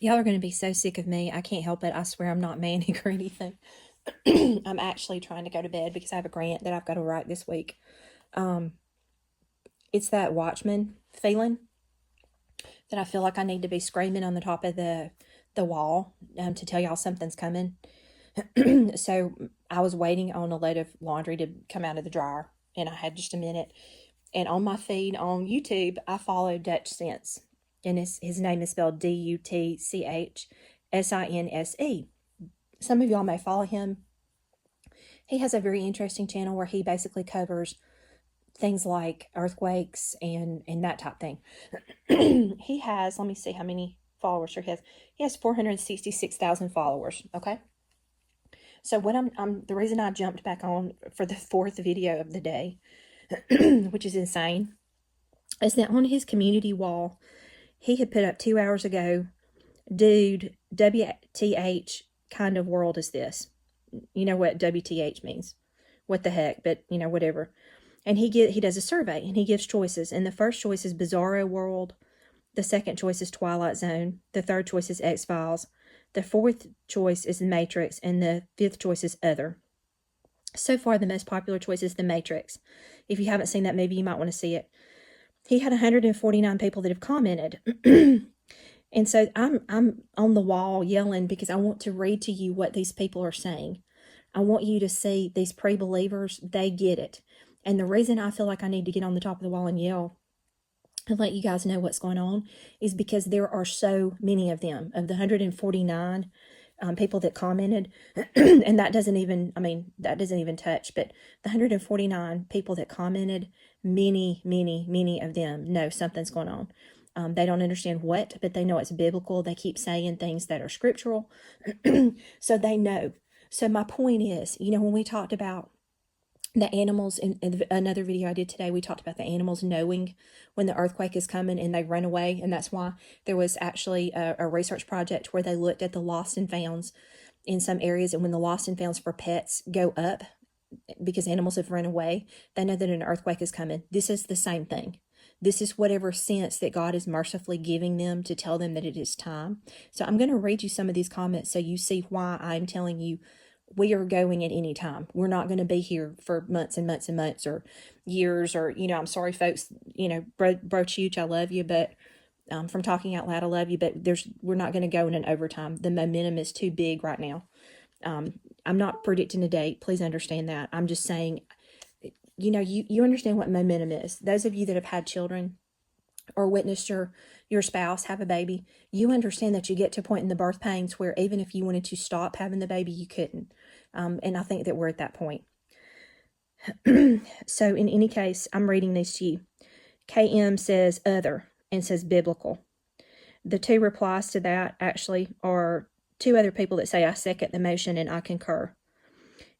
Y'all are going to be so sick of me. I can't help it. I swear I'm not manic or anything. I'm actually trying to go to bed because I have a grant that I've got to write this week. Um, it's that Watchman feeling that I feel like I need to be screaming on the top of the wall to tell y'all something's coming. So I was waiting on a load of laundry to come out of the dryer, and I had just a minute. And on my feed on YouTube, I follow Dutchsinse, and his name is spelled Dutchsinse. Some of y'all may follow him. He has a very interesting channel where he basically covers things like earthquakes and that type thing. He has, let me see how many followers he has. He has 466,000 followers. Okay. So what I'm the reason I jumped back on for the fourth video of the day, which is insane, is that on his community wall, he had put up 2 hours ago, dude, WTH kind of world is this? You know what WTH means. What the heck, but whatever. And he does a survey and he gives choices. And the first choice is Bizarro World. The second choice is Twilight Zone. The third choice is X-Files. The fourth choice is The Matrix. And the fifth choice is Other. So far, the most popular choice is The Matrix. If you haven't seen that movie, you might want to see it. He had 149 people that have commented. And so I'm on the wall yelling because I want to read to you what these people are saying. I want you to see these pre-believers, they get it. And the reason I feel like I need to get on the top of the wall and yell and let you guys know what's going on is because there are so many of them. Of the 149 people that commented, and that doesn't even touch, but the 149 people that commented, many of them know something's going on. They don't understand what, but they know it's biblical. They keep saying things that are scriptural. So they know. So my point is, when we talked about the animals in another video I did today, we talked about the animals knowing when the earthquake is coming and they run away. And that's why there was actually a research project where they looked at the lost and founds in some areas. And when the lost and founds for pets go up because animals have run away, they know that an earthquake is coming. This is the same thing. This is whatever sense that God is mercifully giving them to tell them that it is time. So I'm going to read you some of these comments so you see why I'm telling you we are going at any time. We're not going to be here for months and months and months or years or, I'm sorry, folks, Bro Chooch, I love you, but from talking out loud, I love you, but we're not going to go in an overtime. The momentum is too big right now. I'm not predicting a date. Please understand that. I'm just saying, you understand what momentum is. Those of you that have had children or witnessed your spouse have a baby, you understand that you get to a point in the birth pains where even if you wanted to stop having the baby, you couldn't. And I think that we're at that point. So in any case, I'm reading these to you. KM says other and says biblical. The two replies to that actually are two other people that say I second the motion and I concur.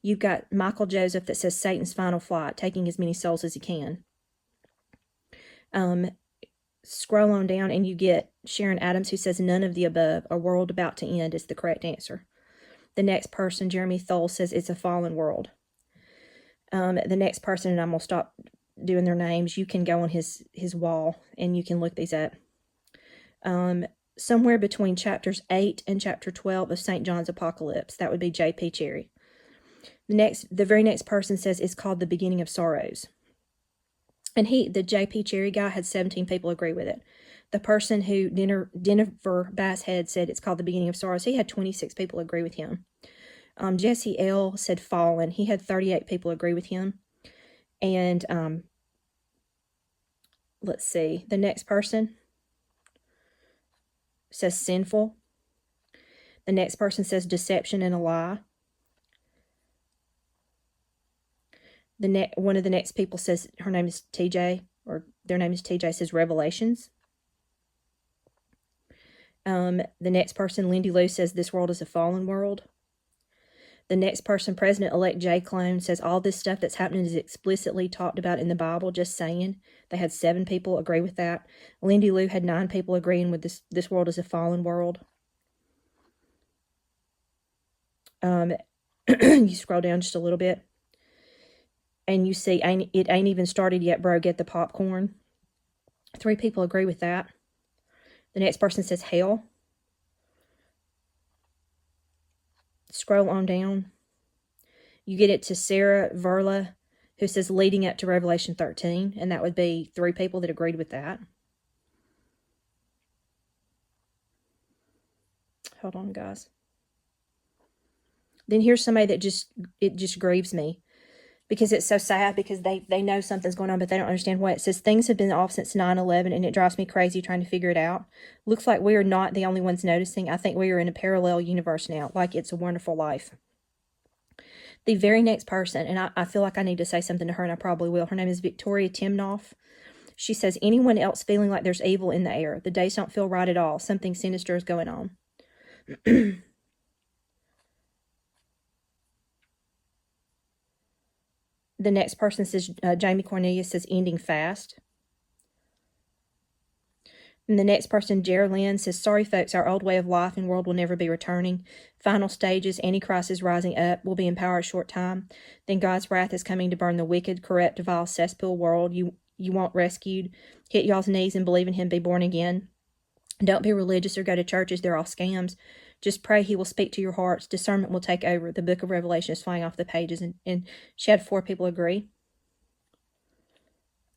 You've got Michael Joseph that says Satan's final flight, taking as many souls as he can. Scroll on down and you get Sharon Adams who says none of the above. A world about to end is the correct answer. The next person, Jeremy Thole, says it's a fallen world. The next person, and I'm going to stop doing their names, you can go on his wall and you can look these up. Somewhere between chapters 8 and chapter 12 of St. John's Apocalypse. That would be J.P. Cherry. The very next person says it's called the beginning of sorrows. And the J.P. Cherry guy, had 17 people agree with it. The person who, Denver Basshead, said it's called the beginning of sorrows, he had 26 people agree with him. Jesse L. said fallen. He had 38 people agree with him. And let's see. The next person says sinful. The next person says deception and a lie. One of the next people says her name is TJ, or their name is TJ, says Revelations. The next person, Lindy Lou, says this world is a fallen world. The next person, President-elect Jay Clone, says all this stuff that's happening is explicitly talked about in the Bible, just saying. They had 7 people agree with that. Lindy Lou had 9 people agreeing with this world is a fallen world. You scroll down just a little bit. And you see, it ain't even started yet, bro. Get the popcorn. 3 people agree with that. The next person says hell. scroll on down, you get it to Sarah Verla, who says leading up to Revelation 13, and that would be 3 people that agreed with that. Hold on, guys. Then here's somebody that it just grieves me, because it's so sad, because they know something's going on, but they don't understand what. It says things have been off since 9/11, and it drives me crazy trying to figure it out. Looks like we are not the only ones noticing. I think we are in a parallel universe now, like It's a Wonderful Life. The very next person, and I feel like I need to say something to her, and I probably will. Her name is Victoria Timnoff. She says, anyone else feeling like there's evil in the air? The days don't feel right at all. Something sinister is going on. The next person says, Jamie Cornelius says, ending fast. And the next person, Geraldine, says, sorry, folks, our old way of life and world will never be returning. Final stages, Antichrist is rising up, will be in power a short time. Then God's wrath is coming to burn the wicked, corrupt, vile cesspool world. You want rescued. Hit y'all's knees and believe in him, be born again. Don't be religious or go to churches. They're all scams. Just pray he will speak to your hearts. Discernment will take over. The book of Revelation is flying off the pages. And she had 4 people agree.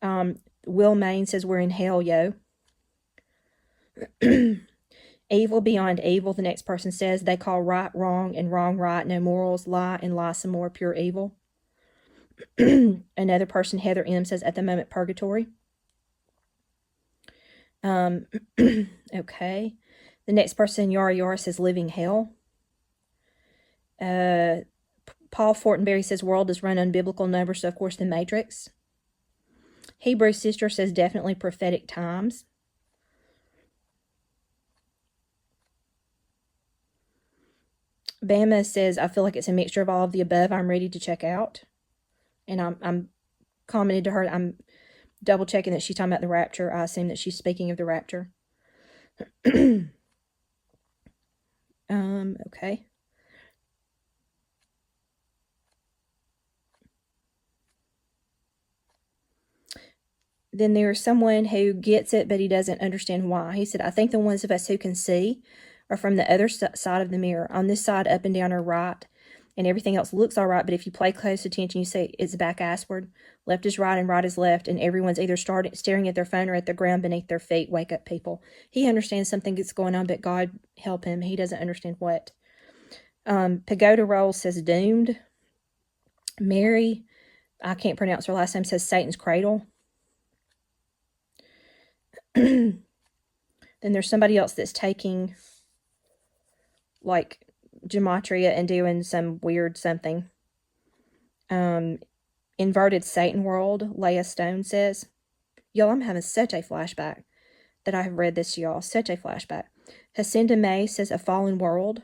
Will Main says, we're in hell, yo. Evil beyond evil, the next person says. They call right wrong and wrong right. No morals. Lie and lie some more. Pure evil. Another person, Heather M, says, at the moment, purgatory. Okay. The next person, Yara Yara, says living hell. Paul Fortenberry says world is run on biblical numbers, so of course the Matrix. Hebrew Sister says definitely prophetic times. Bama says, I feel like it's a mixture of all of the above. I'm ready to check out. And I'm commented to her, I'm double checking that she's talking about the rapture. I assume that she's speaking of the rapture. Okay. Then there's someone who gets it, but he doesn't understand why. He said, I think the ones of us who can see are from the other side of the mirror. On this side, up and down are right, and everything else looks all right, but if you pay close attention, you see it's back assward. Left is right and right is left, and everyone's either staring at their phone or at the ground beneath their feet. Wake up, people. He understands something that's going on, but God help him. He doesn't understand what. Pagoda Roll says doomed. Mary, I can't pronounce her last name, says Satan's cradle. Then there's somebody else that's taking like gematria and doing some weird something. Inverted Satan world, Leah Stone says. Y'all, I'm having such a flashback that I have read this to y'all. Such a flashback. Hacinda May says a fallen world.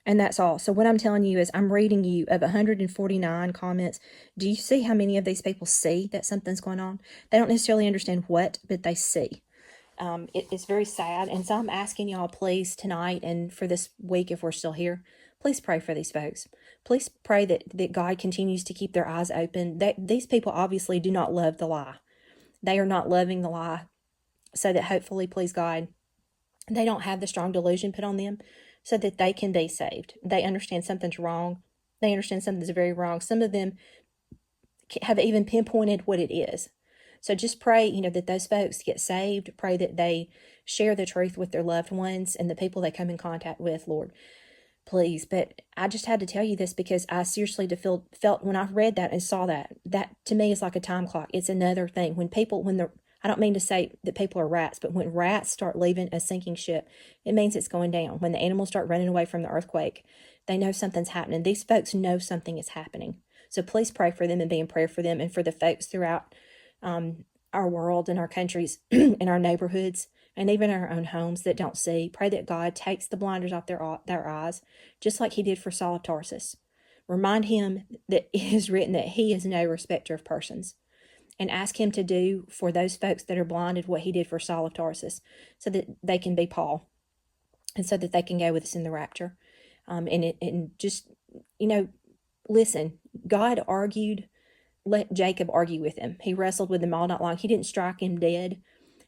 And that's all. So what I'm telling you is I'm reading you of 149 comments. Do you see how many of these people see that something's going on? They don't necessarily understand what, but they see. It's very sad. And so I'm asking y'all, please, tonight and for this week, if we're still here, please pray for these folks. Please pray that God continues to keep their eyes open. These people obviously do not love the lie. They are not loving the lie. So that hopefully, please God, they don't have the strong delusion put on them so that they can be saved. They understand something's wrong. They understand something's very wrong. Some of them have even pinpointed what it is. So just pray, that those folks get saved. Pray that they share the truth with their loved ones and the people they come in contact with, Lord. Please. But I just had to tell you this because I seriously felt when I read that and saw that to me is like a time clock. It's another thing. I don't mean to say that people are rats, but when rats start leaving a sinking ship, it means it's going down. When the animals start running away from the earthquake, they know something's happening. These folks know something is happening. So please pray for them and be in prayer for them and for the folks throughout our world and our countries and our neighborhoods and even our own homes that don't see. Pray that God takes the blinders off their eyes, just like he did for Saul of Tarsus. Remind him that it is written that he is no respecter of persons. And ask him to do for those folks that are blinded what he did for Saul of Tarsus, so that they can be Paul, and so that they can go with us in the rapture. Listen, God let Jacob argue with him. He wrestled with him all night long. He didn't strike him dead.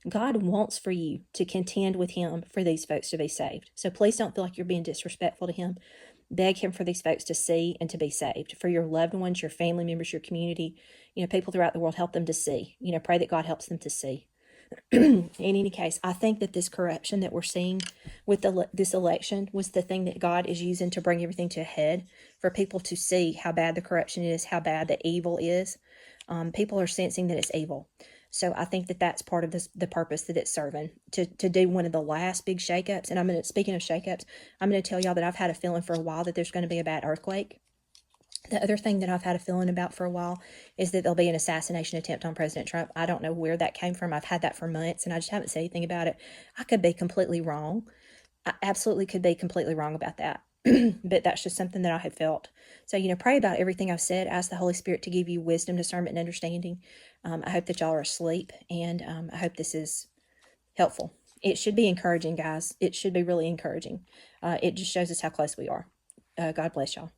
God wants for you to contend with him for these folks to be saved. So please don't feel like you're being disrespectful to him. Beg him for these folks to see and to be saved. For your loved ones, your family members, your community, people throughout the world, help them to see. Pray that God helps them to see. In any case, I think that this corruption that we're seeing with this election was the thing that God is using to bring everything to a head, for people to see how bad the corruption is, how bad the evil is. People are sensing that it's evil. So I think that that's part of the purpose that it's serving, to do one of the last big shakeups. And speaking of shakeups, I'm going to tell y'all that I've had a feeling for a while that there's going to be a bad earthquake. The other thing that I've had a feeling about for a while is that there'll be an assassination attempt on President Trump. I don't know where that came from. I've had that for months, and I just haven't said anything about it. I could be completely wrong. I absolutely could be completely wrong about that. But that's just something that I have felt. So, pray about everything I've said. Ask the Holy Spirit to give you wisdom, discernment, and understanding. I hope that y'all are asleep, and I hope this is helpful. It should be encouraging, guys. It should be really encouraging. It just shows us how close we are. God bless y'all.